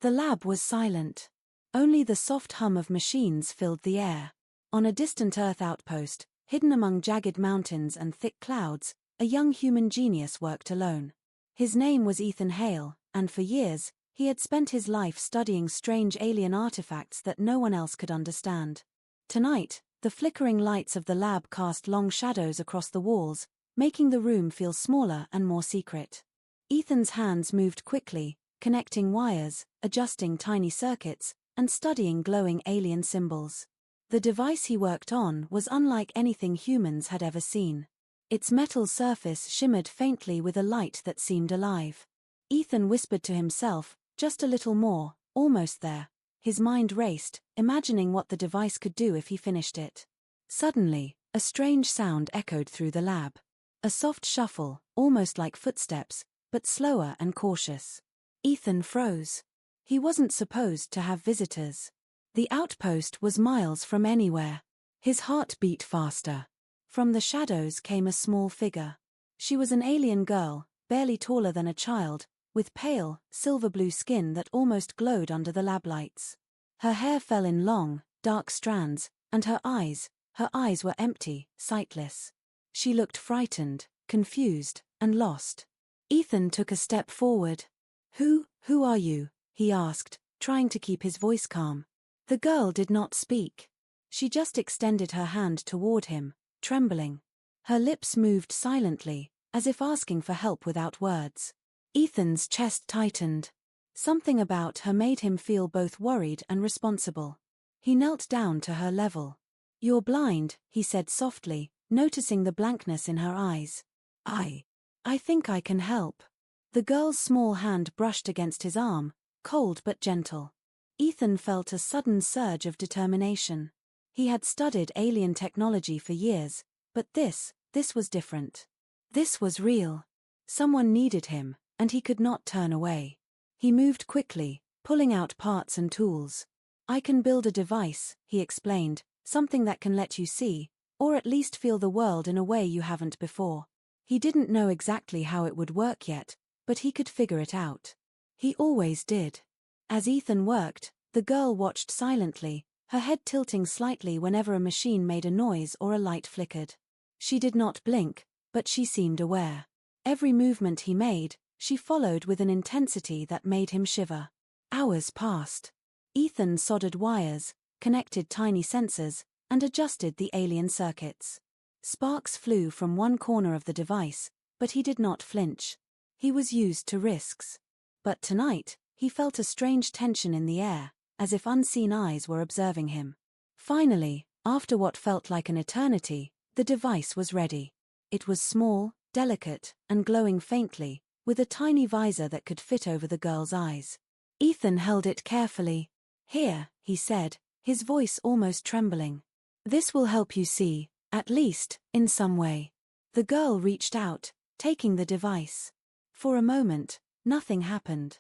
The lab was silent. Only the soft hum of machines filled the air. On a distant Earth outpost, hidden among jagged mountains and thick clouds, a young human genius worked alone. His name was Ethan Hale, and for years, he had spent his life studying strange alien artifacts that no one else could understand. Tonight, the flickering lights of the lab cast long shadows across the walls, making the room feel smaller and more secret. Ethan's hands moved quickly, connecting wires, adjusting tiny circuits, and studying glowing alien symbols. The device he worked on was unlike anything humans had ever seen. Its metal surface shimmered faintly with a light that seemed alive. Ethan whispered to himself, just a little more, almost there. His mind raced, imagining what the device could do if he finished it. Suddenly, a strange sound echoed through the lab. A soft shuffle, almost like footsteps, but slower and cautious. Ethan froze. He wasn't supposed to have visitors. The outpost was miles from anywhere. His heart beat faster. From the shadows came a small figure. She was an alien girl, barely taller than a child, with pale, silver-blue skin that almost glowed under the lab lights. Her hair fell in long, dark strands, and her eyes were empty, sightless. She looked frightened, confused, and lost. Ethan took a step forward. Who are you?" he asked, trying to keep his voice calm. The girl did not speak. She just extended her hand toward him, trembling. Her lips moved silently, as if asking for help without words. Ethan's chest tightened. Something about her made him feel both worried and responsible. He knelt down to her level. "You're blind," he said softly, noticing the blankness in her eyes. I think I can help." The girl's small hand brushed against his arm, cold but gentle. Ethan felt a sudden surge of determination. He had studied alien technology for years, but this was different. This was real. Someone needed him, and he could not turn away. He moved quickly, pulling out parts and tools. "I can build a device," he explained, "something that can let you see, or at least feel the world in a way you haven't before." He didn't know exactly how it would work yet, but he could figure it out. He always did. As Ethan worked, the girl watched silently, her head tilting slightly whenever a machine made a noise or a light flickered. She did not blink, but she seemed aware. Every movement he made, she followed with an intensity that made him shiver. Hours passed. Ethan soldered wires, connected tiny sensors, and adjusted the alien circuits. Sparks flew from one corner of the device, but he did not flinch. He was used to risks. But tonight, he felt a strange tension in the air, as if unseen eyes were observing him. Finally, after what felt like an eternity, the device was ready. It was small, delicate, and glowing faintly, with a tiny visor that could fit over the girl's eyes. Ethan held it carefully. "Here," he said, his voice almost trembling. "This will help you see, at least, in some way." The girl reached out, taking the device. For a moment, nothing happened.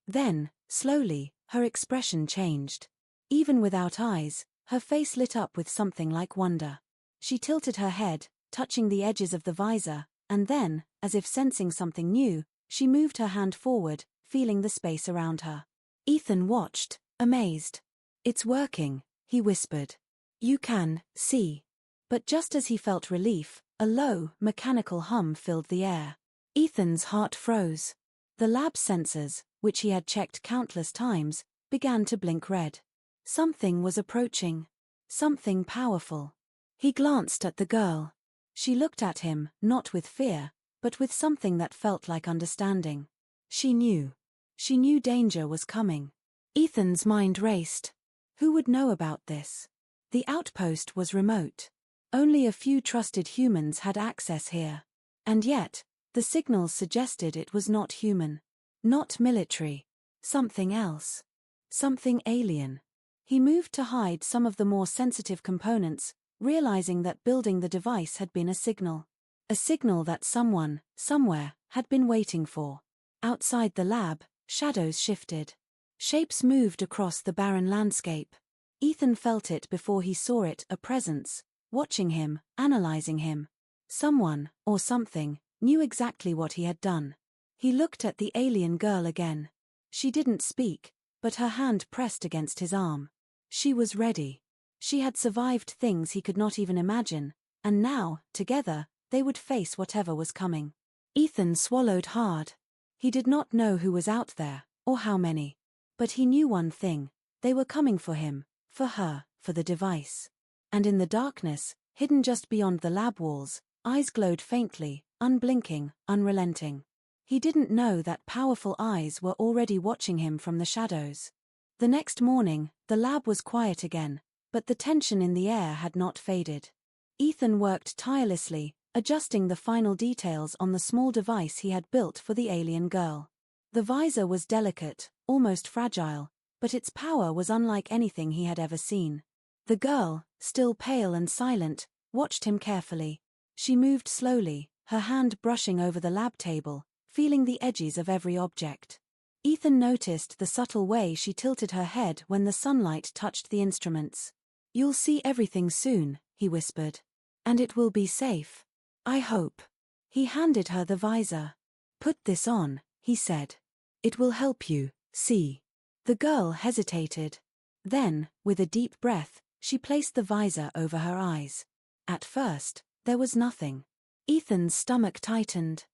Then, slowly, her expression changed. Even without eyes, her face lit up with something like wonder. She tilted her head, touching the edges of the visor, and then, as if sensing something new, she moved her hand forward, feeling the space around her. Ethan watched, amazed. "It's working," he whispered. "You can see." But just as he felt relief, a low, mechanical hum filled the air. Ethan's heart froze. The lab sensors, which he had checked countless times, began to blink red. Something was approaching. Something powerful. He glanced at the girl. She looked at him, not with fear, but with something that felt like understanding. She knew. She knew danger was coming. Ethan's mind raced. Who would know about this? The outpost was remote. Only a few trusted humans had access here. And yet, the signals suggested it was not human. Not military. Something else. Something alien. He moved to hide some of the more sensitive components, realizing that building the device had been a signal. A signal that someone, somewhere, had been waiting for. Outside the lab, shadows shifted. Shapes moved across the barren landscape. Ethan felt it before he saw it, a presence, watching him, analyzing him. Someone, or something, knew exactly what he had done. He looked at the alien girl again. She didn't speak, but her hand pressed against his arm. She was ready. She had survived things he could not even imagine, and now, together, they would face whatever was coming. Ethan swallowed hard. He did not know who was out there, or how many. But he knew one thing: they were coming for him, for her, for the device. And in the darkness, hidden just beyond the lab walls, eyes glowed faintly, unblinking, unrelenting. He didn't know that powerful eyes were already watching him from the shadows. The next morning, the lab was quiet again, but the tension in the air had not faded. Ethan worked tirelessly, adjusting the final details on the small device he had built for the alien girl. The visor was delicate, almost fragile, but its power was unlike anything he had ever seen. The girl, still pale and silent, watched him carefully. She moved slowly, her hand brushing over the lab table, feeling the edges of every object. Ethan noticed the subtle way she tilted her head when the sunlight touched the instruments. "You'll see everything soon," he whispered. "And it will be safe. I hope." He handed her the visor. "Put this on," he said. "It will help you see." The girl hesitated. Then, with a deep breath, she placed the visor over her eyes. At first, there was nothing. Ethan's stomach tightened.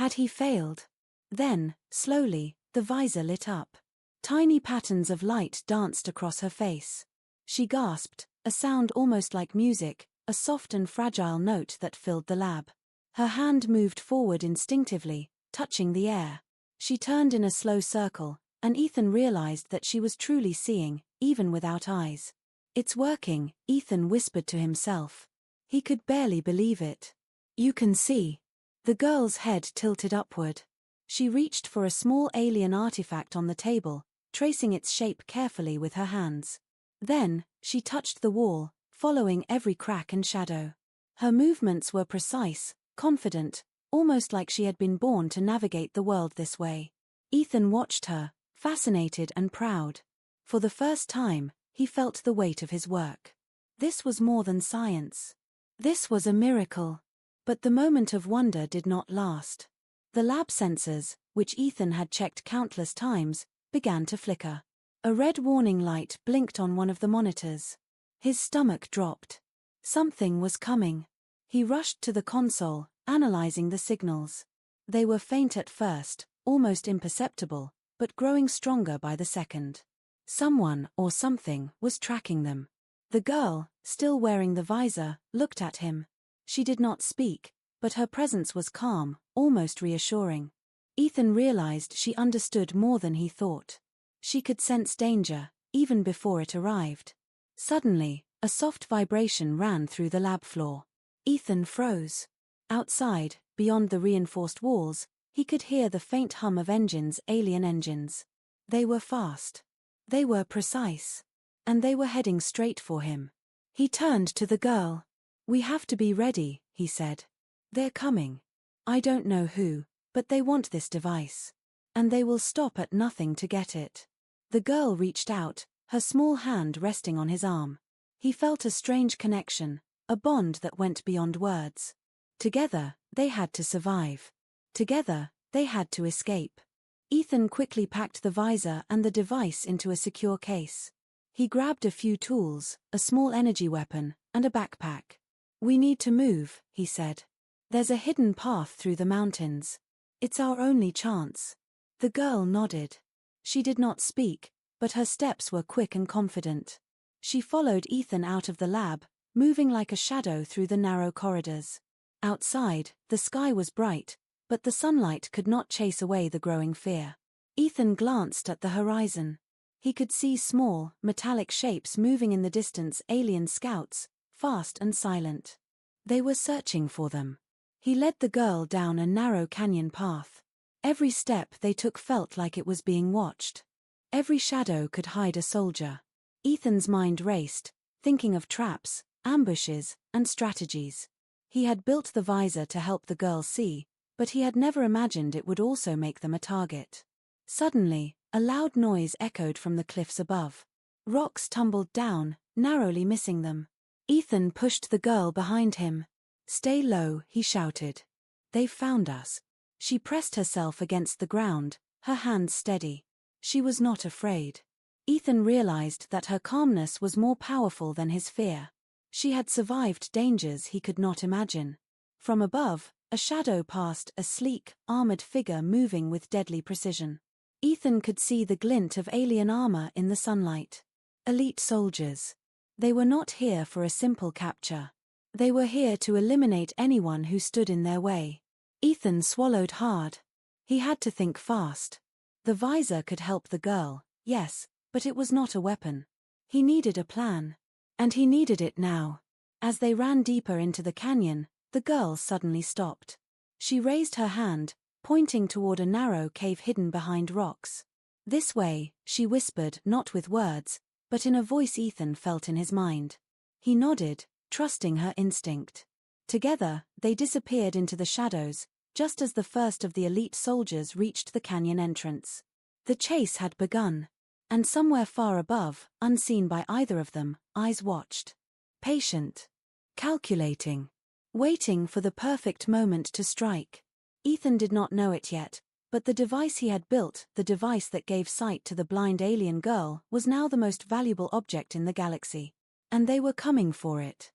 Had he failed? Then, slowly, the visor lit up. Tiny patterns of light danced across her face. She gasped, a sound almost like music, a soft and fragile note that filled the lab. Her hand moved forward instinctively, touching the air. She turned in a slow circle, and Ethan realized that she was truly seeing, even without eyes. "It's working," Ethan whispered to himself. He could barely believe it. "You can see." The girl's head tilted upward. She reached for a small alien artifact on the table, tracing its shape carefully with her hands. Then, she touched the wall, following every crack and shadow. Her movements were precise, confident, almost like she had been born to navigate the world this way. Ethan watched her, fascinated and proud. For the first time, he felt the weight of his work. This was more than science. This was a miracle. But the moment of wonder did not last. The lab sensors, which Ethan had checked countless times, began to flicker. A red warning light blinked on one of the monitors. His stomach dropped. Something was coming. He rushed to the console, analyzing the signals. They were faint at first, almost imperceptible, but growing stronger by the second. Someone or something was tracking them. The girl, still wearing the visor, looked at him. She did not speak, but her presence was calm, almost reassuring. Ethan realized she understood more than he thought. She could sense danger, even before it arrived. Suddenly, a soft vibration ran through the lab floor. Ethan froze. Outside, beyond the reinforced walls, he could hear the faint hum of engines, alien engines. They were fast. They were precise. And they were heading straight for him. He turned to the girl. "We have to be ready," he said. "They're coming. I don't know who, but they want this device. And they will stop at nothing to get it." The girl reached out, her small hand resting on his arm. He felt a strange connection, a bond that went beyond words. Together, they had to survive. Together, they had to escape. Ethan quickly packed the visor and the device into a secure case. He grabbed a few tools, a small energy weapon, and a backpack. "We need to move," he said. "There's a hidden path through the mountains. It's our only chance." The girl nodded. She did not speak, but her steps were quick and confident. She followed Ethan out of the lab, moving like a shadow through the narrow corridors. Outside, the sky was bright, but the sunlight could not chase away the growing fear. Ethan glanced at the horizon. He could see small, metallic shapes moving in the distance, alien scouts, fast and silent. They were searching for them. He led the girl down a narrow canyon path. Every step they took felt like it was being watched. Every shadow could hide a soldier. Ethan's mind raced, thinking of traps, ambushes, and strategies. He had built the visor to help the girl see, but he had never imagined it would also make them a target. Suddenly, a loud noise echoed from the cliffs above. Rocks tumbled down, narrowly missing them. Ethan pushed the girl behind him. "Stay low," he shouted. "They've found us." She pressed herself against the ground, her hands steady. She was not afraid. Ethan realized that her calmness was more powerful than his fear. She had survived dangers he could not imagine. From above, a shadow passed, a sleek, armored figure moving with deadly precision. Ethan could see the glint of alien armor in the sunlight. Elite soldiers. They were not here for a simple capture. They were here to eliminate anyone who stood in their way. Ethan swallowed hard. He had to think fast. The visor could help the girl, yes, but it was not a weapon. He needed a plan. And he needed it now. As they ran deeper into the canyon, the girl suddenly stopped. She raised her hand, pointing toward a narrow cave hidden behind rocks. "This way," she whispered, not with words, but in a voice Ethan felt in his mind. He nodded, trusting her instinct. Together, they disappeared into the shadows, just as the first of the elite soldiers reached the canyon entrance. The chase had begun. And somewhere far above, unseen by either of them, eyes watched. Patient. Calculating. Waiting for the perfect moment to strike. Ethan did not know it yet, but the device he had built, the device that gave sight to the blind alien girl, was now the most valuable object in the galaxy. And they were coming for it.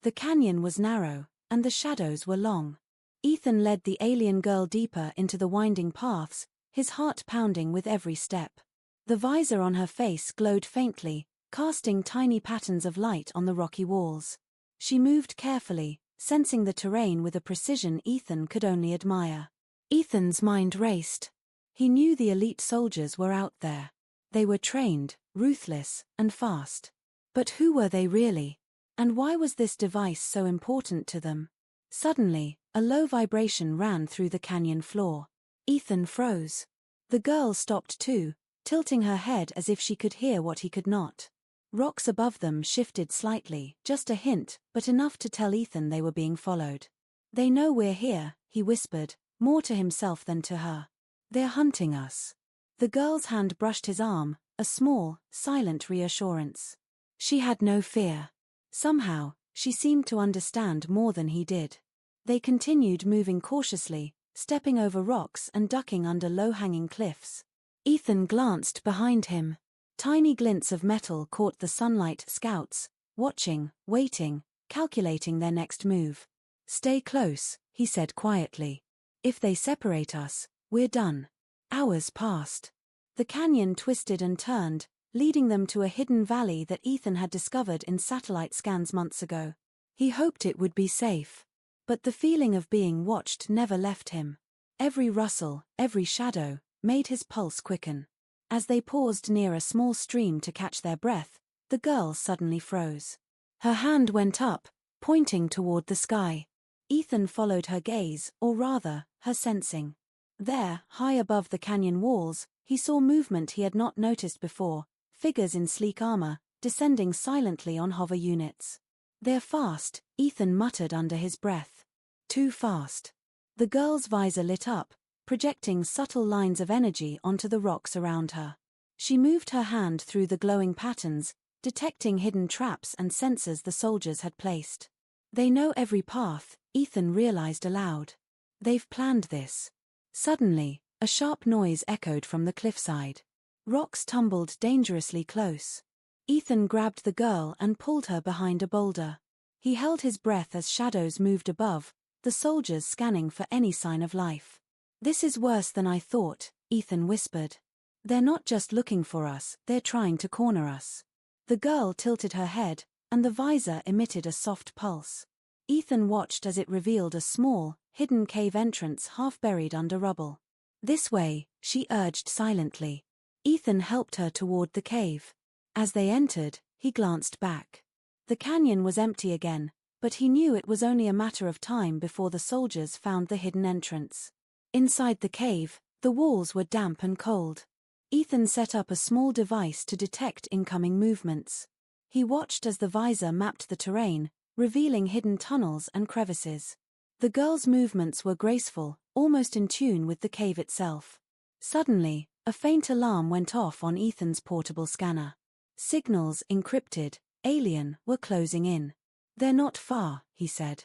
The canyon was narrow, and the shadows were long. Ethan led the alien girl deeper into the winding paths, his heart pounding with every step. The visor on her face glowed faintly, casting tiny patterns of light on the rocky walls. She moved carefully, sensing the terrain with a precision Ethan could only admire. Ethan's mind raced. He knew the elite soldiers were out there. They were trained, ruthless, and fast. But who were they really? And why was this device so important to them? Suddenly, a low vibration ran through the canyon floor. Ethan froze. The girl stopped too, tilting her head as if she could hear what he could not. Rocks above them shifted slightly, just a hint, but enough to tell Ethan they were being followed. "They know we're here," he whispered, more to himself than to her. "They're hunting us." The girl's hand brushed his arm, a small, silent reassurance. She had no fear. Somehow, she seemed to understand more than he did. They continued moving cautiously, stepping over rocks and ducking under low-hanging cliffs. Ethan glanced behind him. Tiny glints of metal caught the sunlight. Scouts, watching, waiting, calculating their next move. "Stay close," he said quietly. "If they separate us, we're done." Hours passed. The canyon twisted and turned, leading them to a hidden valley that Ethan had discovered in satellite scans months ago. He hoped it would be safe. But the feeling of being watched never left him. Every rustle, every shadow, made his pulse quicken. As they paused near a small stream to catch their breath, the girl suddenly froze. Her hand went up, pointing toward the sky. Ethan followed her gaze, or rather, her sensing. There, high above the canyon walls, he saw movement he had not noticed before, figures in sleek armor, descending silently on hover units. "They're fast," Ethan muttered under his breath. "Too fast." The girl's visor lit up, projecting subtle lines of energy onto the rocks around her. She moved her hand through the glowing patterns, detecting hidden traps and sensors the soldiers had placed. "They know every path," Ethan realized aloud. "They've planned this." Suddenly, a sharp noise echoed from the cliffside. Rocks tumbled dangerously close. Ethan grabbed the girl and pulled her behind a boulder. He held his breath as shadows moved above, the soldiers scanning for any sign of life. "This is worse than I thought," Ethan whispered. "They're not just looking for us, they're trying to corner us." The girl tilted her head, and the visor emitted a soft pulse. Ethan watched as it revealed a small, hidden cave entrance half buried under rubble. "This way," she urged silently. Ethan helped her toward the cave. As they entered, he glanced back. The canyon was empty again, but he knew it was only a matter of time before the soldiers found the hidden entrance. Inside the cave, the walls were damp and cold. Ethan set up a small device to detect incoming movements. He watched as the visor mapped the terrain, revealing hidden tunnels and crevices. The girl's movements were graceful, almost in tune with the cave itself. Suddenly, a faint alarm went off on Ethan's portable scanner. Signals encrypted, alien, were closing in. "They're not far," he said.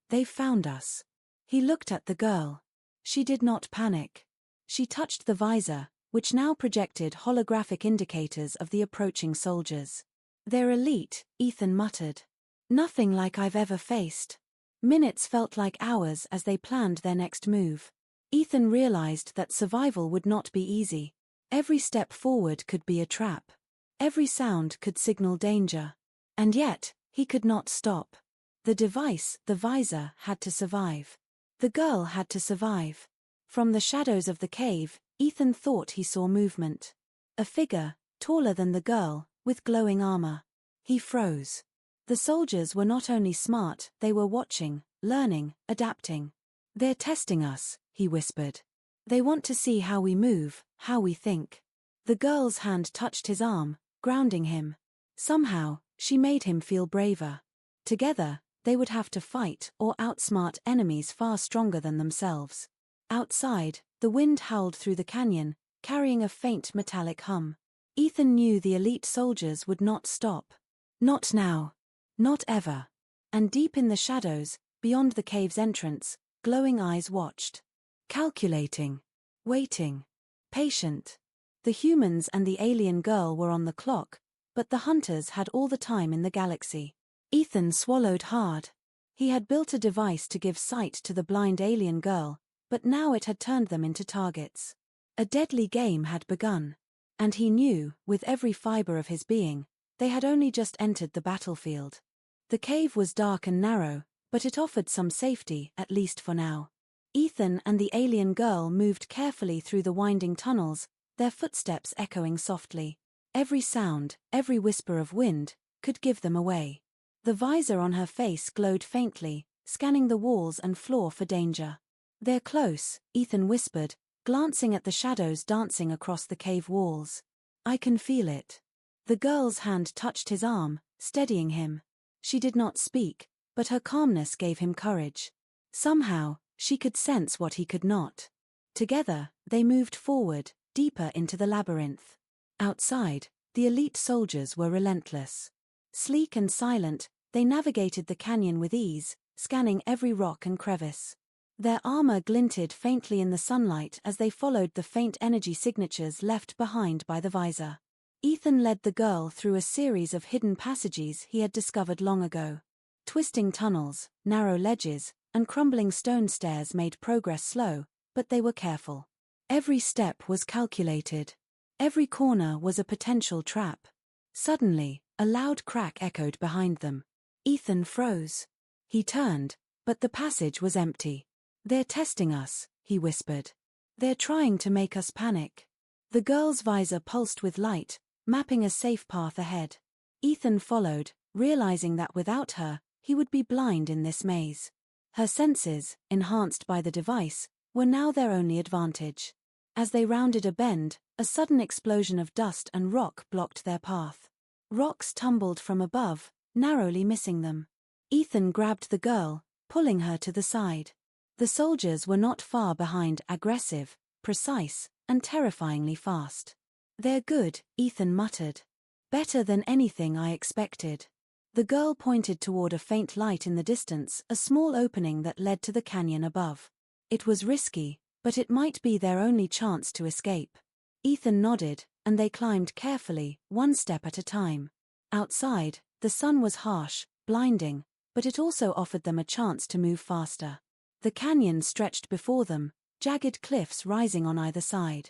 "They've found us." He looked at the girl. She did not panic. She touched the visor, which now projected holographic indicators of the approaching soldiers. "They're elite," Ethan muttered. "Nothing like I've ever faced." Minutes felt like hours as they planned their next move. Ethan realized that survival would not be easy. Every step forward could be a trap. Every sound could signal danger. And yet, he could not stop. The device, the visor, had to survive. The girl had to survive. From the shadows of the cave, Ethan thought he saw movement. A figure, taller than the girl, with glowing armor. He froze. The soldiers were not only smart, they were watching, learning, adapting. "They're testing us," he whispered. "They want to see how we move, how we think." The girl's hand touched his arm, grounding him. Somehow, she made him feel braver. Together, they would have to fight or outsmart enemies far stronger than themselves. Outside, the wind howled through the canyon, carrying a faint metallic hum. Ethan knew the elite soldiers would not stop. Not now. Not ever. And deep in the shadows, beyond the cave's entrance, glowing eyes watched. Calculating. Waiting. Patient. The humans and the alien girl were on the clock, but the hunters had all the time in the galaxy. Ethan swallowed hard. He had built a device to give sight to the blind alien girl, but now it had turned them into targets. A deadly game had begun. And he knew, with every fiber of his being, they had only just entered the battlefield. The cave was dark and narrow, but it offered some safety, at least for now. Ethan and the alien girl moved carefully through the winding tunnels, their footsteps echoing softly. Every sound, every whisper of wind, could give them away. The visor on her face glowed faintly, scanning the walls and floor for danger. "They're close," Ethan whispered, glancing at the shadows dancing across the cave walls. "I can feel it." The girl's hand touched his arm, steadying him. She did not speak, but her calmness gave him courage. Somehow, she could sense what he could not. Together, they moved forward, deeper into the labyrinth. Outside, the elite soldiers were relentless. Sleek and silent, they navigated the canyon with ease, scanning every rock and crevice. Their armor glinted faintly in the sunlight as they followed the faint energy signatures left behind by the visor. Ethan led the girl through a series of hidden passages he had discovered long ago. Twisting tunnels, narrow ledges, and crumbling stone stairs made progress slow, but they were careful. Every step was calculated. Every corner was a potential trap. Suddenly, a loud crack echoed behind them. Ethan froze. He turned, but the passage was empty. "They're testing us," he whispered. "They're trying to make us panic." The girl's visor pulsed with light, mapping a safe path ahead. Ethan followed, realizing that without her, he would be blind in this maze. Her senses, enhanced by the device, were now their only advantage. As they rounded a bend, a sudden explosion of dust and rock blocked their path. Rocks tumbled from above, narrowly missing them. Ethan grabbed the girl, pulling her to the side. The soldiers were not far behind, aggressive, precise, and terrifyingly fast. "They're good," Ethan muttered. "Better than anything I expected." The girl pointed toward a faint light in the distance, a small opening that led to the canyon above. It was risky, but it might be their only chance to escape. Ethan nodded, and they climbed carefully, one step at a time. Outside, the sun was harsh, blinding, but it also offered them a chance to move faster. The canyon stretched before them, jagged cliffs rising on either side.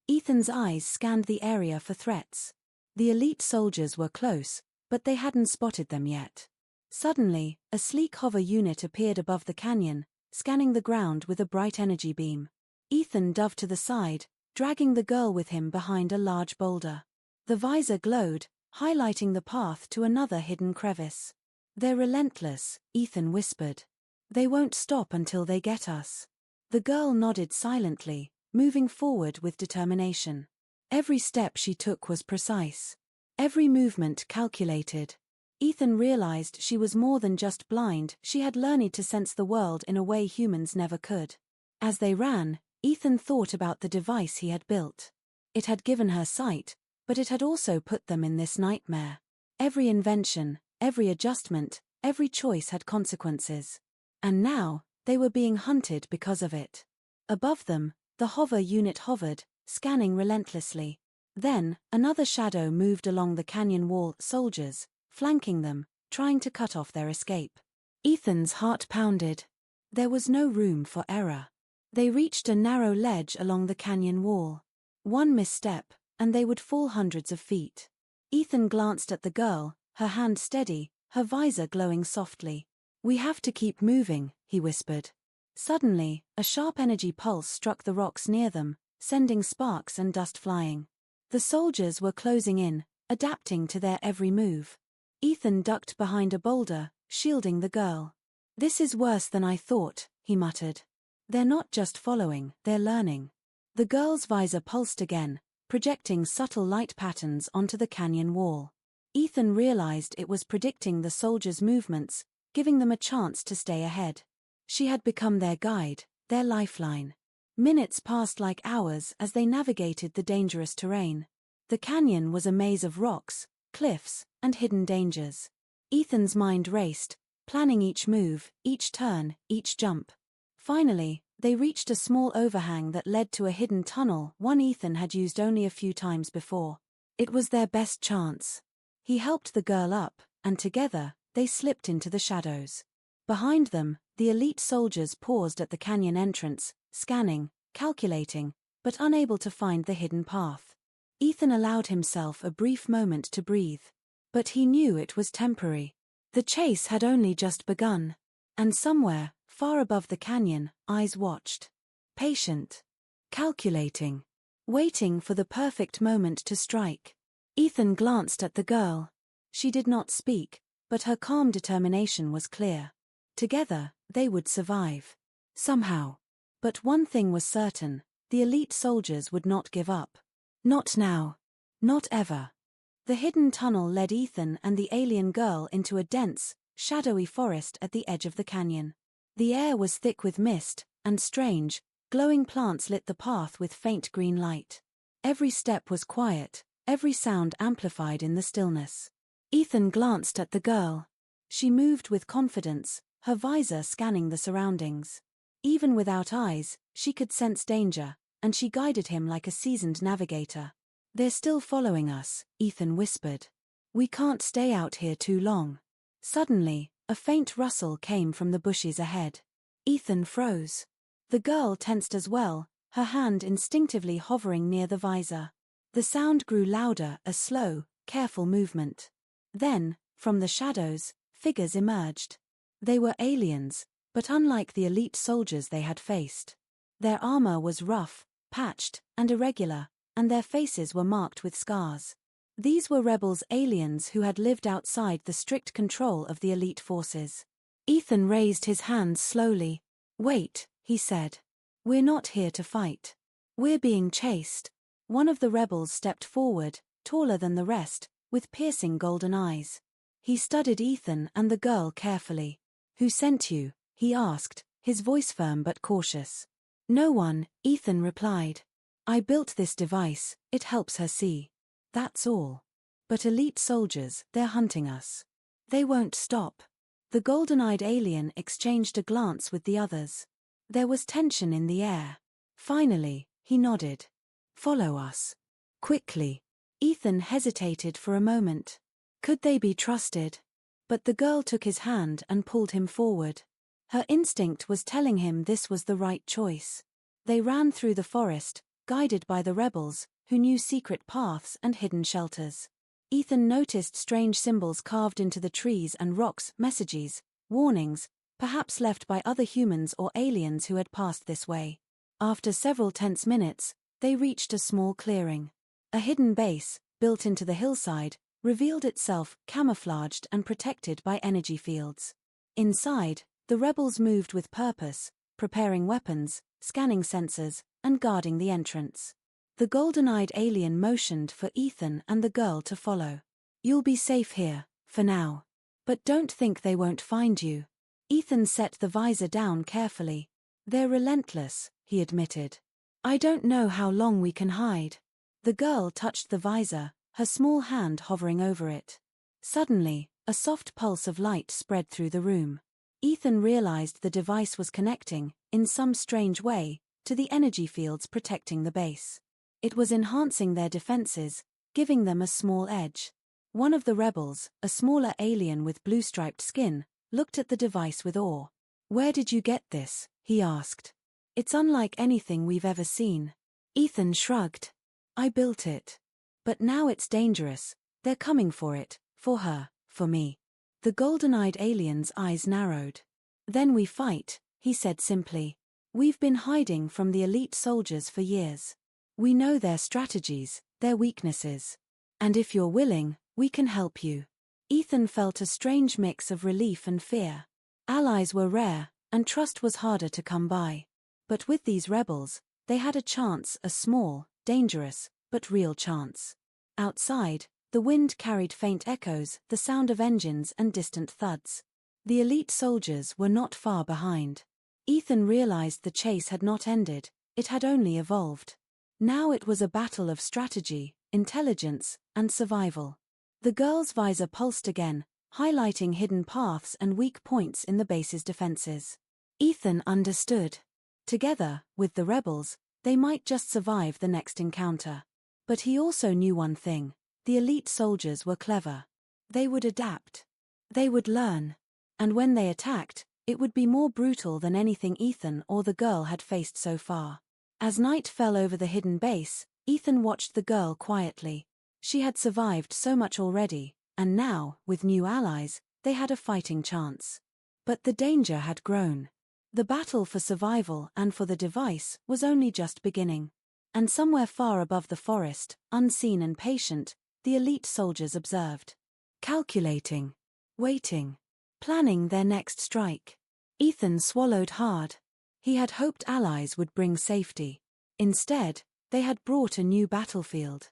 Ethan's eyes scanned the area for threats. The elite soldiers were close, but they hadn't spotted them yet. Suddenly, a sleek hover unit appeared above the canyon, scanning the ground with a bright energy beam. Ethan dove to the side, dragging the girl with him behind a large boulder. The visor glowed, highlighting the path to another hidden crevice. "They're relentless," Ethan whispered. "They won't stop until they get us." The girl nodded silently, moving forward with determination. Every step she took was precise. Every movement calculated. Ethan realized she was more than just blind, she had learned to sense the world in a way humans never could. As they ran, Ethan thought about the device he had built. It had given her sight, but it had also put them in this nightmare. Every invention, every adjustment, every choice had consequences. And now, they were being hunted because of it. Above them, the hover unit hovered, scanning relentlessly. Then, another shadow moved along the canyon wall, soldiers, flanking them, trying to cut off their escape. Ethan's heart pounded. There was no room for error. They reached a narrow ledge along the canyon wall. One misstep, and they would fall hundreds of feet. Ethan glanced at the girl, her hand steady, her visor glowing softly. "We have to keep moving," he whispered. Suddenly, a sharp energy pulse struck the rocks near them, sending sparks and dust flying. The soldiers were closing in, adapting to their every move. Ethan ducked behind a boulder, shielding the girl. "This is worse than I thought," he muttered. "They're not just following, they're learning." The girl's visor pulsed again, projecting subtle light patterns onto the canyon wall. Ethan realized it was predicting the soldiers' movements, giving them a chance to stay ahead. She had become their guide, their lifeline. Minutes passed like hours as they navigated the dangerous terrain. The canyon was a maze of rocks, cliffs, and hidden dangers. Ethan's mind raced, planning each move, each turn, each jump. Finally, they reached a small overhang that led to a hidden tunnel one Ethan had used only a few times before. It was their best chance. He helped the girl up, and together, they slipped into the shadows. Behind them, the elite soldiers paused at the canyon entrance, scanning, calculating, but unable to find the hidden path. Ethan allowed himself a brief moment to breathe. But he knew it was temporary. The chase had only just begun. And somewhere, far above the canyon, eyes watched. Patient. Calculating. Waiting for the perfect moment to strike. Ethan glanced at the girl. She did not speak, but her calm determination was clear. Together, they would survive. Somehow. But one thing was certain, the elite soldiers would not give up. Not now. Not ever. The hidden tunnel led Ethan and the alien girl into a dense, shadowy forest at the edge of the canyon. The air was thick with mist, and strange, glowing plants lit the path with faint green light. Every step was quiet, every sound amplified in the stillness. Ethan glanced at the girl. She moved with confidence, her visor scanning the surroundings. Even without eyes, she could sense danger, and she guided him like a seasoned navigator. "They're still following us," Ethan whispered. "We can't stay out here too long." Suddenly, a faint rustle came from the bushes ahead. Ethan froze. The girl tensed as well, her hand instinctively hovering near the visor. The sound grew louder, a slow, careful movement. Then, from the shadows, figures emerged. They were aliens, but unlike the elite soldiers they had faced. Their armor was rough, patched, and irregular, and their faces were marked with scars. These were rebels, aliens who had lived outside the strict control of the elite forces. Ethan raised his hands slowly. "Wait," he said. "We're not here to fight. We're being chased." One of the rebels stepped forward, taller than the rest, with piercing golden eyes. He studied Ethan and the girl carefully. "Who sent you?" he asked, his voice firm but cautious. "No one," Ethan replied. "I built this device, it helps her see. That's all. But elite soldiers, they're hunting us. They won't stop." The golden-eyed alien exchanged a glance with the others. There was tension in the air. Finally, he nodded. "Follow us. Quickly." Ethan hesitated for a moment. Could they be trusted? But the girl took his hand and pulled him forward. Her instinct was telling him this was the right choice. They ran through the forest, guided by the rebels, who knew secret paths and hidden shelters. Ethan noticed strange symbols carved into the trees and rocks, messages, warnings, perhaps left by other humans or aliens who had passed this way. After several tense minutes, they reached a small clearing. A hidden base, built into the hillside, revealed itself camouflaged and protected by energy fields. Inside, the rebels moved with purpose, preparing weapons, scanning sensors, and guarding the entrance. The golden-eyed alien motioned for Ethan and the girl to follow. "You'll be safe here, for now. But don't think they won't find you." Ethan set the visor down carefully. "They're relentless," he admitted. "I don't know how long we can hide." The girl touched the visor, her small hand hovering over it. Suddenly, a soft pulse of light spread through the room. Ethan realized the device was connecting, in some strange way, to the energy fields protecting the base. It was enhancing their defenses, giving them a small edge. One of the rebels, a smaller alien with blue-striped skin, looked at the device with awe. "Where did you get this?" he asked. "It's unlike anything we've ever seen." Ethan shrugged. "I built it. But now it's dangerous. They're coming for it, for her, for me." The golden-eyed alien's eyes narrowed. "Then we fight," he said simply. "We've been hiding from the elite soldiers for years. We know their strategies, their weaknesses. And if you're willing, we can help you." Ethan felt a strange mix of relief and fear. Allies were rare, and trust was harder to come by. But with these rebels, they had a chance, a small, dangerous, but real chance. Outside, the wind carried faint echoes, the sound of engines and distant thuds. The elite soldiers were not far behind. Ethan realized the chase had not ended, it had only evolved. Now it was a battle of strategy, intelligence, and survival. The girl's visor pulsed again, highlighting hidden paths and weak points in the base's defenses. Ethan understood. Together, with the rebels, they might just survive the next encounter. But he also knew one thing: the elite soldiers were clever. They would adapt. They would learn. And when they attacked, it would be more brutal than anything Ethan or the girl had faced so far. As night fell over the hidden base, Ethan watched the girl quietly. She had survived so much already, and now, with new allies, they had a fighting chance. But the danger had grown. The battle for survival and for the device was only just beginning. And somewhere far above the forest, unseen and patient, the elite soldiers observed. Calculating. Waiting. Planning their next strike. Ethan swallowed hard. He had hoped allies would bring safety. Instead, they had brought a new battlefield.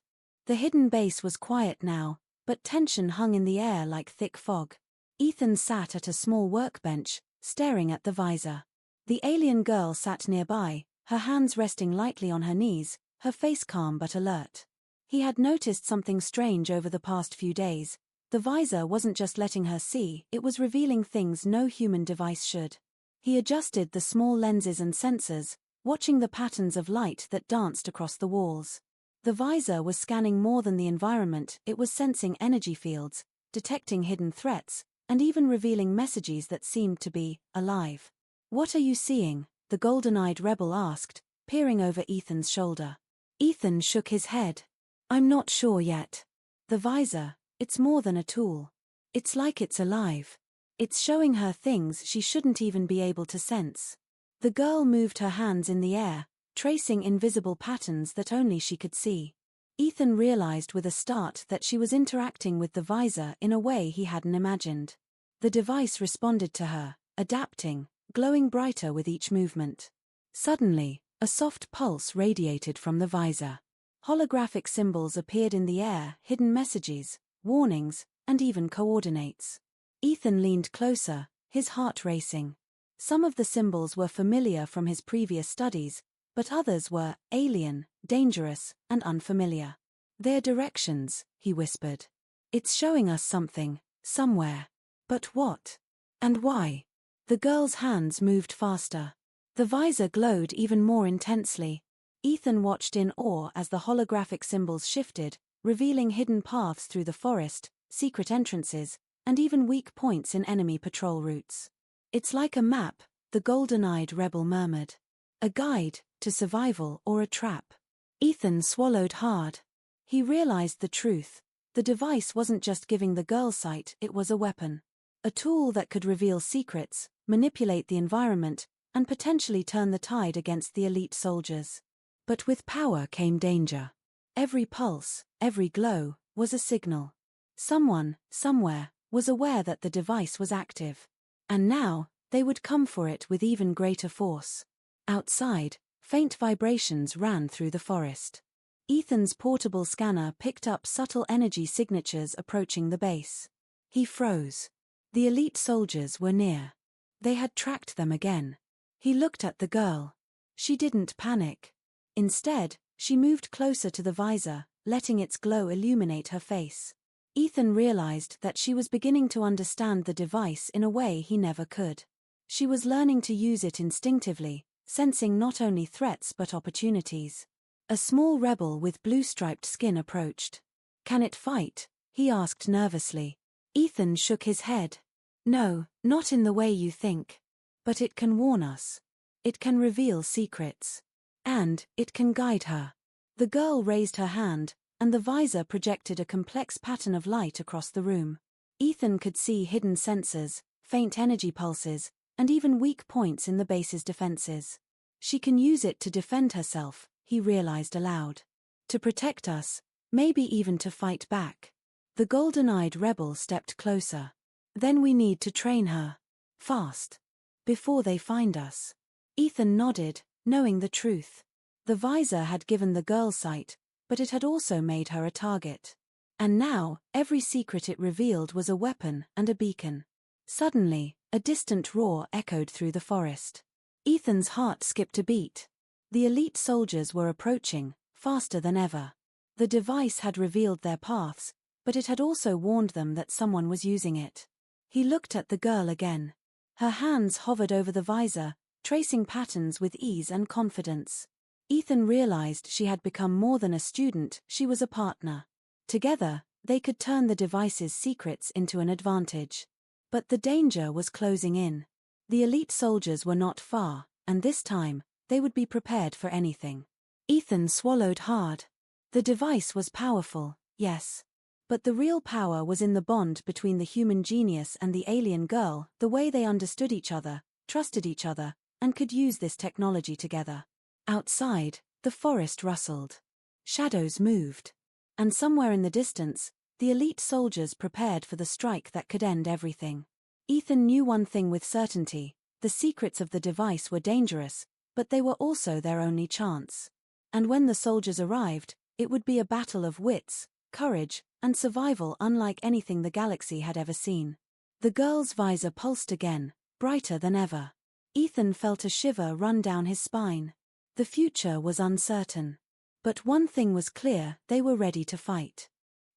The hidden base was quiet now, but tension hung in the air like thick fog. Ethan sat at a small workbench, staring at the visor. The alien girl sat nearby, her hands resting lightly on her knees, her face calm but alert. He had noticed something strange over the past few days. The visor wasn't just letting her see, it was revealing things no human device should. He adjusted the small lenses and sensors, watching the patterns of light that danced across the walls. The visor was scanning more than the environment, it was sensing energy fields, detecting hidden threats, and even revealing messages that seemed to be alive. "What are you seeing?" the golden-eyed rebel asked, peering over Ethan's shoulder. Ethan shook his head. "I'm not sure yet. The visor, it's more than a tool. It's like it's alive. It's showing her things she shouldn't even be able to sense." The girl moved her hands in the air, tracing invisible patterns that only she could see. Ethan realized with a start that she was interacting with the visor in a way he hadn't imagined. The device responded to her, adapting, glowing brighter with each movement. Suddenly, a soft pulse radiated from the visor. Holographic symbols appeared in the air, hidden messages, warnings, and even coordinates. Ethan leaned closer, his heart racing. Some of the symbols were familiar from his previous studies, but others were alien, dangerous, and unfamiliar. "They're directions," he whispered. "It's showing us something, somewhere. But what? And why?" The girl's hands moved faster. The visor glowed even more intensely. Ethan watched in awe as the holographic symbols shifted, revealing hidden paths through the forest, secret entrances, and even weak points in enemy patrol routes. "It's like a map," the golden-eyed rebel murmured. "A guide to survival or a trap." Ethan swallowed hard. He realized the truth. The device wasn't just giving the girl sight, it was a weapon. A tool that could reveal secrets, manipulate the environment, and potentially turn the tide against the elite soldiers. But with power came danger. Every pulse, every glow, was a signal. Someone, somewhere, was aware that the device was active. And now, they would come for it with even greater force. Outside, faint vibrations ran through the forest. Ethan's portable scanner picked up subtle energy signatures approaching the base. He froze. The elite soldiers were near. They had tracked them again. He looked at the girl. She didn't panic. Instead, she moved closer to the visor, letting its glow illuminate her face. Ethan realized that she was beginning to understand the device in a way he never could. She was learning to use it instinctively, sensing not only threats but opportunities. A small rebel with blue-striped skin approached. "Can it fight?" he asked nervously. Ethan shook his head. "No, not in the way you think. But it can warn us. It can reveal secrets. And it can guide her." The girl raised her hand, and the visor projected a complex pattern of light across the room. Ethan could see hidden sensors, faint energy pulses, and even weak points in the base's defenses. "She can use it to defend herself," he realized aloud. "To protect us, maybe even to fight back." The golden-eyed rebel stepped closer. "Then we need to train her. Fast. Before they find us." Ethan nodded, knowing the truth. The visor had given the girl sight, but it had also made her a target. And now, every secret it revealed was a weapon and a beacon. Suddenly, a distant roar echoed through the forest. Ethan's heart skipped a beat. The elite soldiers were approaching, faster than ever. The device had revealed their paths, but it had also warned them that someone was using it. He looked at the girl again. Her hands hovered over the visor, tracing patterns with ease and confidence. Ethan realized she had become more than a student, she was a partner. Together, they could turn the device's secrets into an advantage. But the danger was closing in. The elite soldiers were not far, and this time, they would be prepared for anything. Ethan swallowed hard. The device was powerful, yes. But the real power was in the bond between the human genius and the alien girl, the way they understood each other, trusted each other, and could use this technology together. Outside, the forest rustled. Shadows moved. And somewhere in the distance, the elite soldiers prepared for the strike that could end everything. Ethan knew one thing with certainty: the secrets of the device were dangerous, but they were also their only chance. And when the soldiers arrived, it would be a battle of wits, courage, and survival unlike anything the galaxy had ever seen. The girl's visor pulsed again, brighter than ever. Ethan felt a shiver run down his spine. The future was uncertain. But one thing was clear: they were ready to fight.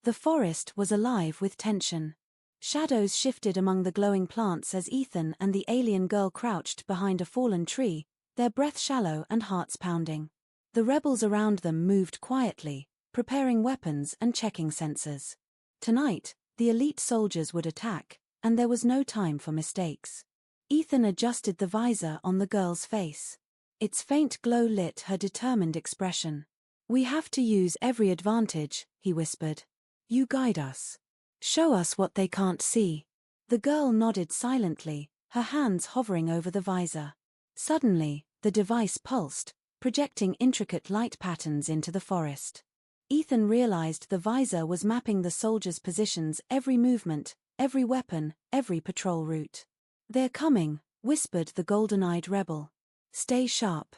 The forest was alive with tension. Shadows shifted among the glowing plants as Ethan and the alien girl crouched behind a fallen tree, their breath shallow and hearts pounding. The rebels around them moved quietly, preparing weapons and checking sensors. Tonight, the elite soldiers would attack, and there was no time for mistakes. Ethan adjusted the visor on the girl's face. Its faint glow lit her determined expression. "We have to use every advantage," he whispered. "You guide us. Show us what they can't see." The girl nodded silently, her hands hovering over the visor. Suddenly, the device pulsed, projecting intricate light patterns into the forest. Ethan realized the visor was mapping the soldiers' positions, every movement, every weapon, every patrol route. "They're coming," whispered the golden-eyed rebel. "Stay sharp."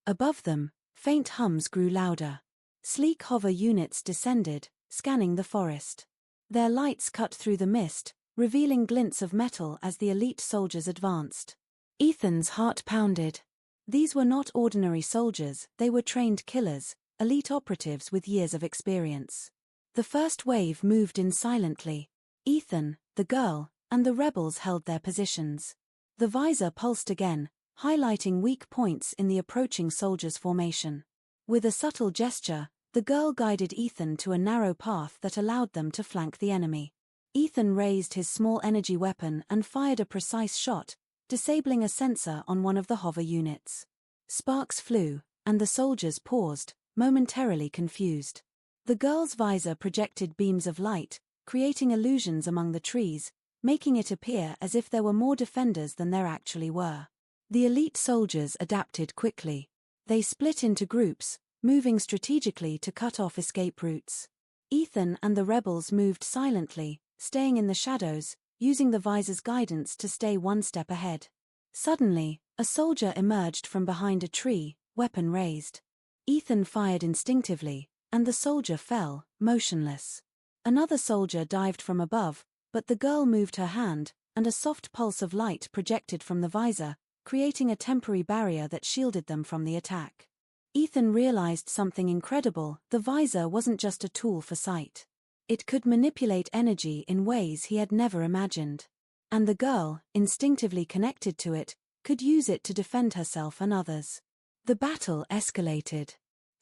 Above them, faint hums grew louder. Sleek hover units descended, scanning the forest. Their lights cut through the mist, revealing glints of metal as the elite soldiers advanced. Ethan's heart pounded. These were not ordinary soldiers, they were trained killers, elite operatives with years of experience. The first wave moved in silently. Ethan, the girl, and the rebels held their positions. The visor pulsed again, highlighting weak points in the approaching soldiers' formation. With a subtle gesture, the girl guided Ethan to a narrow path that allowed them to flank the enemy. Ethan raised his small energy weapon and fired a precise shot, disabling a sensor on one of the hover units. Sparks flew, and the soldiers paused, momentarily confused. The girl's visor projected beams of light, creating illusions among the trees, making it appear as if there were more defenders than there actually were. The elite soldiers adapted quickly. They split into groups, moving strategically to cut off escape routes. Ethan and the rebels moved silently, staying in the shadows, using the visor's guidance to stay one step ahead. Suddenly, a soldier emerged from behind a tree, weapon raised. Ethan fired instinctively, and the soldier fell, motionless. Another soldier dived from above, but the girl moved her hand, and a soft pulse of light projected from the visor, creating a temporary barrier that shielded them from the attack. Ethan realized something incredible: the visor wasn't just a tool for sight. It could manipulate energy in ways he had never imagined. And the girl, instinctively connected to it, could use it to defend herself and others. The battle escalated.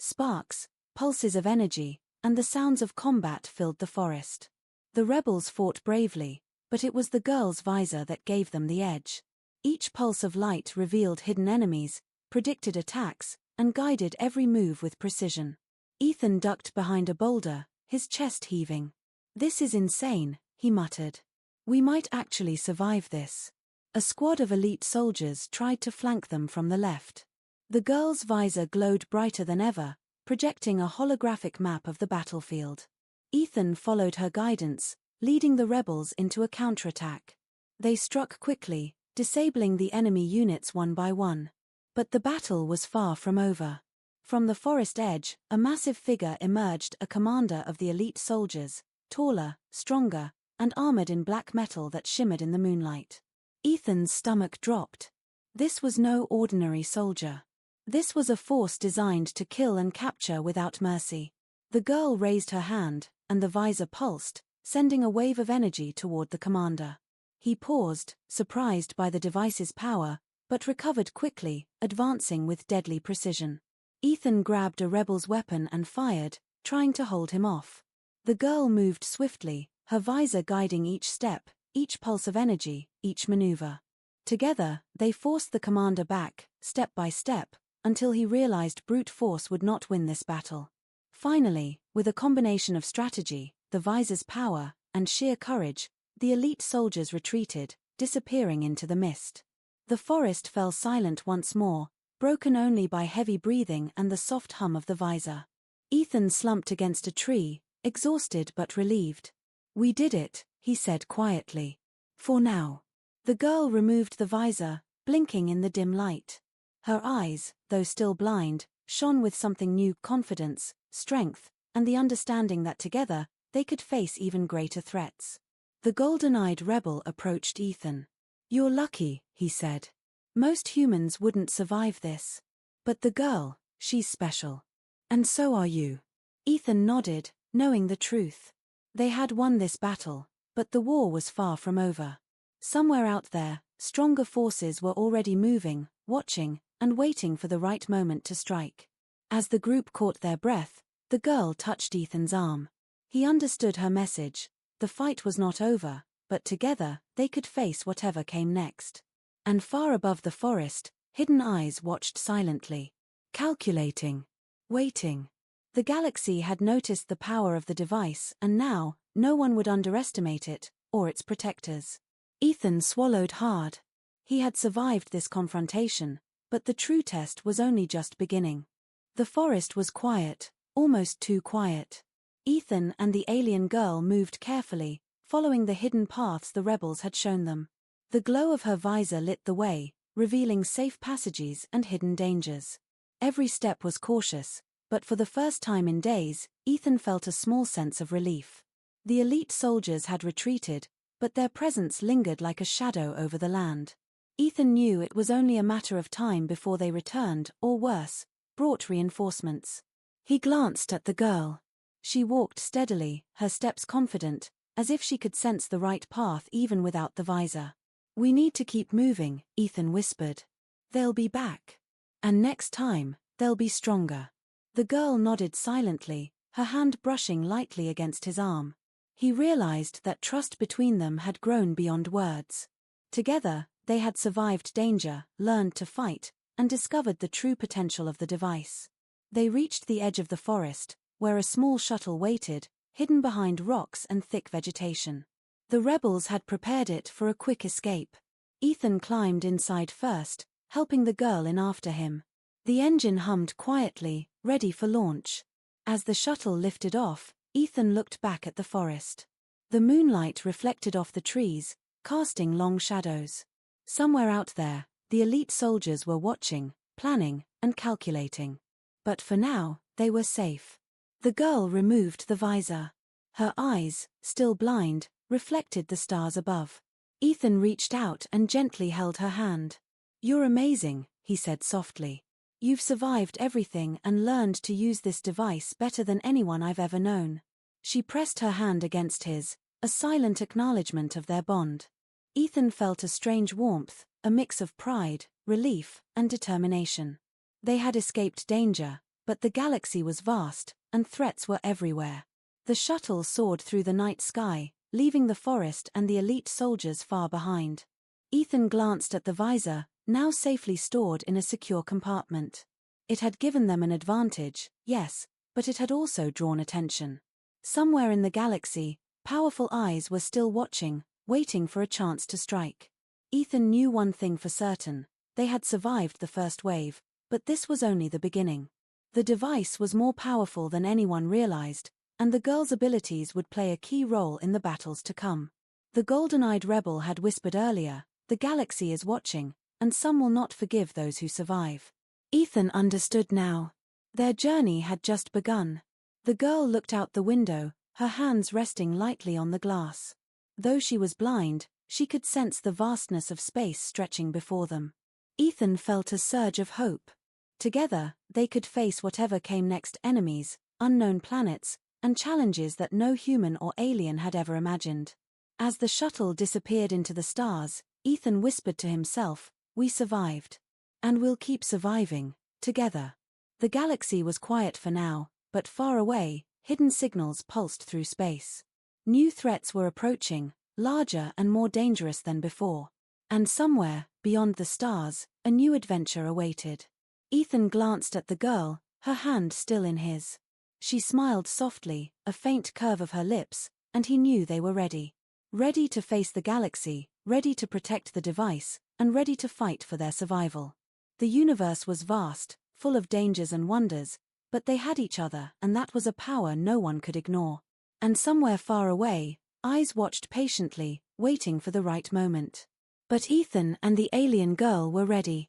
Sparks, pulses of energy, and the sounds of combat filled the forest. The rebels fought bravely, but it was the girl's visor that gave them the edge. Each pulse of light revealed hidden enemies, predicted attacks, and guided every move with precision. Ethan ducked behind a boulder, his chest heaving. "This is insane," he muttered. "We might actually survive this." A squad of elite soldiers tried to flank them from the left. The girl's visor glowed brighter than ever, projecting a holographic map of the battlefield. Ethan followed her guidance, leading the rebels into a counterattack. They struck quickly, disabling the enemy units one by one. But the battle was far from over. From the forest edge, a massive figure emerged, a commander of the elite soldiers, taller, stronger, and armored in black metal that shimmered in the moonlight. Ethan's stomach dropped. This was no ordinary soldier. This was a force designed to kill and capture without mercy. The girl raised her hand, and the visor pulsed, sending a wave of energy toward the commander. He paused, surprised by the device's power, but recovered quickly, advancing with deadly precision. Ethan grabbed a rebel's weapon and fired, trying to hold him off. The girl moved swiftly, her visor guiding each step, each pulse of energy, each maneuver. Together, they forced the commander back, step by step, until he realized brute force would not win this battle. Finally, with a combination of strategy, the visor's power, and sheer courage, the elite soldiers retreated, disappearing into the mist. The forest fell silent once more, broken only by heavy breathing and the soft hum of the visor. Ethan slumped against a tree, exhausted but relieved. "We did it," he said quietly. "For now." The girl removed the visor, blinking in the dim light. Her eyes, though still blind, shone with something new: confidence, strength, and the understanding that together, they could face even greater threats. The golden-eyed rebel approached Ethan. "You're lucky," he said. "Most humans wouldn't survive this. But the girl, she's special. And so are you." Ethan nodded, knowing the truth. They had won this battle, but the war was far from over. Somewhere out there, stronger forces were already moving, watching, and waiting for the right moment to strike. As the group caught their breath, the girl touched Ethan's arm. He understood her message. The fight was not over, but together, they could face whatever came next. And far above the forest, hidden eyes watched silently. Calculating. Waiting. The galaxy had noticed the power of the device, and now, no one would underestimate it, or its protectors. Ethan swallowed hard. He had survived this confrontation, but the true test was only just beginning. The forest was quiet, almost too quiet. Ethan and the alien girl moved carefully, following the hidden paths the rebels had shown them. The glow of her visor lit the way, revealing safe passages and hidden dangers. Every step was cautious, but for the first time in days, Ethan felt a small sense of relief. The elite soldiers had retreated, but their presence lingered like a shadow over the land. Ethan knew it was only a matter of time before they returned, or worse, brought reinforcements. He glanced at the girl. She walked steadily, her steps confident, as if she could sense the right path even without the visor. "We need to keep moving," Ethan whispered. "They'll be back. And next time, they'll be stronger." The girl nodded silently, her hand brushing lightly against his arm. He realized that trust between them had grown beyond words. Together, they had survived danger, learned to fight, and discovered the true potential of the device. They reached the edge of the forest, where a small shuttle waited, hidden behind rocks and thick vegetation. The rebels had prepared it for a quick escape. Ethan climbed inside first, helping the girl in after him. The engine hummed quietly, ready for launch. As the shuttle lifted off, Ethan looked back at the forest. The moonlight reflected off the trees, casting long shadows. Somewhere out there, the elite soldiers were watching, planning, and calculating. But for now, they were safe. The girl removed the visor. Her eyes, still blind, reflected the stars above. Ethan reached out and gently held her hand. "You're amazing," he said softly. "You've survived everything and learned to use this device better than anyone I've ever known." She pressed her hand against his, a silent acknowledgement of their bond. Ethan felt a strange warmth, a mix of pride, relief, and determination. They had escaped danger, But the galaxy was vast, and threats were everywhere. The shuttle soared through the night sky, leaving the forest and the elite soldiers far behind. Ethan glanced at the visor, now safely stored in a secure compartment. It had given them an advantage, yes, but it had also drawn attention. Somewhere in the galaxy, powerful eyes were still watching, waiting for a chance to strike. Ethan knew one thing for certain: they had survived the first wave, but this was only the beginning. The device was more powerful than anyone realized, and the girl's abilities would play a key role in the battles to come. The golden-eyed rebel had whispered earlier, "The galaxy is watching, and some will not forgive those who survive." Ethan understood now. Their journey had just begun. The girl looked out the window, her hands resting lightly on the glass. Though she was blind, she could sense the vastness of space stretching before them. Ethan felt a surge of hope. Together, they could face whatever came next: enemies, unknown planets, and challenges that no human or alien had ever imagined. As the shuttle disappeared into the stars, Ethan whispered to himself, "We survived. And we'll keep surviving, together." The galaxy was quiet for now, but far away, hidden signals pulsed through space. New threats were approaching, larger and more dangerous than before. And somewhere, beyond the stars, a new adventure awaited. Ethan glanced at the girl, her hand still in his. She smiled softly, a faint curve of her lips, and he knew they were ready. Ready to face the galaxy, ready to protect the device, and ready to fight for their survival. The universe was vast, full of dangers and wonders, but they had each other, and that was a power no one could ignore. And somewhere far away, eyes watched patiently, waiting for the right moment. But Ethan and the alien girl were ready.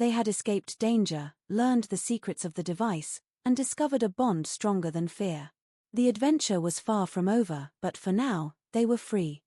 They had escaped danger, learned the secrets of the device, and discovered a bond stronger than fear. The adventure was far from over, but for now, they were free.